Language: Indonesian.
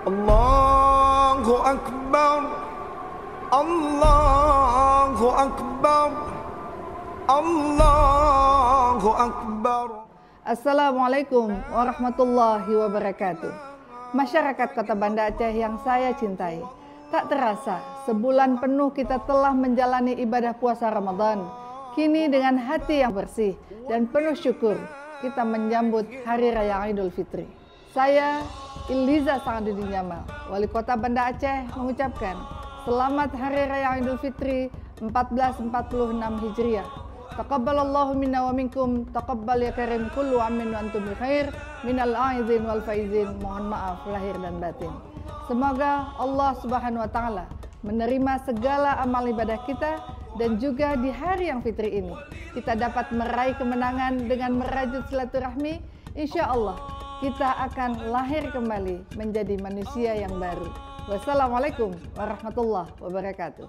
Allahu Akbar, Allahu Akbar, Allahu Akbar. Assalamualaikum warahmatullahi wabarakatuh. Masyarakat Kota Banda Aceh yang saya cintai, tak terasa sebulan penuh kita telah menjalani ibadah puasa Ramadan. Kini dengan hati yang bersih dan penuh syukur, kita menyambut Hari Raya Idul Fitri. Saya, Iliza Sangadudin Jamal, Wali Kota Banda Aceh, mengucapkan selamat Hari Raya Idul Fitri 1446 Hijriah. Taqabbalallahu minna wa minkum, taqabbal ya karim, kullu amin wa antum bi khair, minal aizin wal faizin. Mohon maaf lahir dan batin. Semoga Allah Subhanahu wa taala menerima segala amal ibadah kita, dan juga di hari yang fitri ini kita dapat meraih kemenangan dengan merajut silaturahmi. Insya Allah kita akan lahir kembali menjadi manusia yang baru. Wassalamualaikum warahmatullahi wabarakatuh.